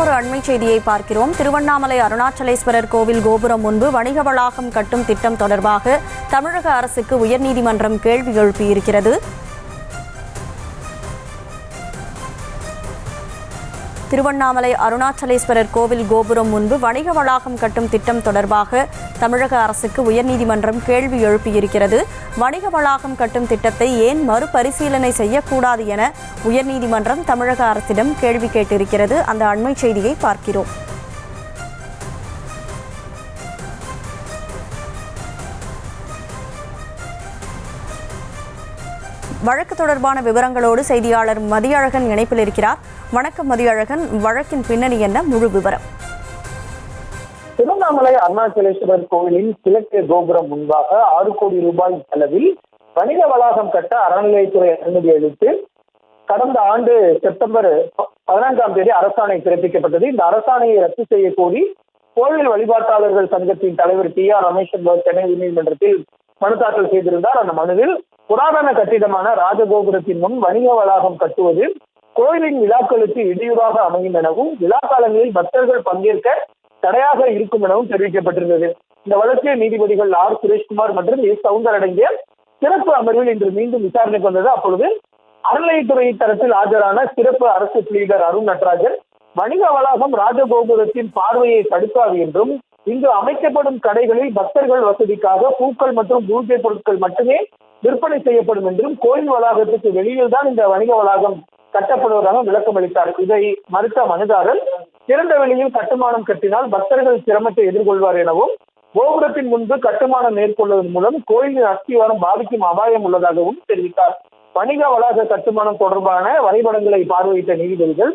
மற்றொரு அண்மை செய்தியை பார்க்கிறோம். திருவண்ணாமலை அருணாச்சலேஸ்வரர் கோவில் கோபுரம் முன்பு வணிக வளாகம் கட்டும் திட்டம் தொடர்பாக தமிழக அரசுக்கு உயர்நீதிமன்றம் கேள்வி எழுப்பியிருக்கிறது. திருவண்ணாமலை அருணாச்சலேஸ்வரர் கோவில் கோபுரம் முன்பு வணிக வளாகம் கட்டும் திட்டம் தொடர்பாக தமிழக அரசுக்கு உயர்நீதிமன்றம் கேள்வி எழுப்பியிருக்கிறது. வணிக வளாகம் கட்டும் திட்டத்தை ஏன் மறுபரிசீலனை செய்யக்கூடாது என உயர்நீதிமன்றம் தமிழக அரசிடம் கேள்வி கேட்டிருக்கிறது. அந்த அண்மை செய்தியை பார்க்கிறோம். வழக்கு தொடர்பான விவரங்களோடு செய்தியாளர் மதியழகன் இணைப்பில் இருக்கிறார். வணக்கம் மதியழகன், வழக்கின் பின்னணி என்ன, முழு விவரம்? திருவண்ணாமலை அருணாச்சலேஸ்வரர் கோவிலின் கிழக்கு கோபுரம் முன்பாக 6 கோடி ரூபாய் செலவில் வணிக வளாகம் கட்ட அறநிலையத்துறை அனுமதி அளித்து கடந்த ஆண்டு செப்டம்பர் 14ஆம் தேதி அரசாணை பிறப்பிக்கப்பட்டது. இந்த அரசாணையை ரத்து செய்ய கோரி கோவில் வழிபாட்டாளர்கள் சங்கத்தின் தலைவர் TR ரமேஷ் என்பவர் சென்னை உயர்நீதிமன்றத்தில் மனு தாக்கல் செய்திருந்தார். அந்த மனுவில் புராதன கட்டிடமான ராஜகோபுரத்தின் முன் வணிக வளாகம் கட்டுவது கோயிலின் விழாக்களுக்கு இடையூறாக அமையும் எனவும் விழா காலங்களில் பக்தர்கள் பங்கேற்க தடையாக இருக்கும் எனவும் தெரிவிக்கப்பட்டிருந்தது. இந்த வழக்கில் நீதிபதிகள் R சுரேஷ்குமார் மற்றும் S சவுந்தர் அடங்கிய சிறப்பு அமர்வில் இன்று மீண்டும் விசாரணைக்கு வந்தது. அப்பொழுது அறநிலையத்துறை தரப்பில் ஆஜரான சிறப்பு அரசு லீடர் அருண் நடராஜன் வணிக வளாகம் ராஜகோபுரத்தின் பார்வையை தடுக்காது என்றும் இங்கு அமைக்கப்படும் கடைகளில் பக்தர்கள் வசதிக்காக பூக்கள் மற்றும் பூஜை பொருட்கள் மட்டுமே விற்பனை செய்யப்படும் என்றும் கோயில் வளாகத்துக்கு வெளியில் தான் இந்த வணிக வளாகம் கட்டப்படுவதாக விளக்கம் அளித்தார். இதை மறுத்த மனுதாரர் திறந்த வெளியில் கட்டுமானம் கட்டினால் பக்தர்கள் சிரமத்தை எதிர்கொள்வார் எனவும் கோபுரத்தின் முன்பு கட்டுமானம் மேற்கொள்வதன் மூலம் கோயிலின் அஸ்திவாரம் பாதிக்கும் அபாயம் உள்ளதாகவும் தெரிவித்தார். வணிக வளாக கட்டுமானம் தொடர்பான வரைபடங்களை பார்வையிட்ட நீதிபதிகள்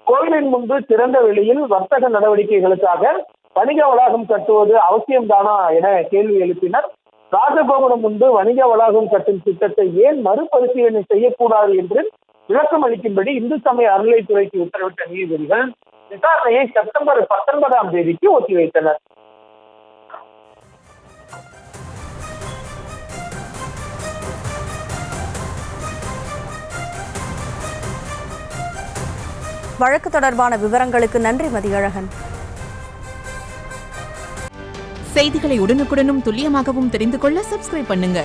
கோயிலின் முன்பு திறந்த வெளியில் வர்த்தக நடவடிக்கைகளுக்காக வணிக வளாகம் கட்டுவது அவசியம்தானா என கேள்வி எழுப்பினர். ராஜகோபுரம் முன்பு வணிக வளாகம் கட்டும் திட்டத்தை ஏன் மறுபரிசீலனை செய்யக்கூடாது என்று விளக்கம் அளிக்கும்படி இந்து சமய அறநிலையத்துறைக்கு உத்தரவிட்ட நீதிபதிகள் விசாரணையை செப்டம்பர் 19ஆம் தேதிக்கு ஒத்திவைத்தனர். வழக்கு தொடர்பான விவரங்களுக்கு நன்றி மதியழகன். செய்திகளை உடனுக்குடனும் துல்லியமாகவும் தெரிந்து கொள்ள சப்ஸ்கிரைப் பண்ணுங்க.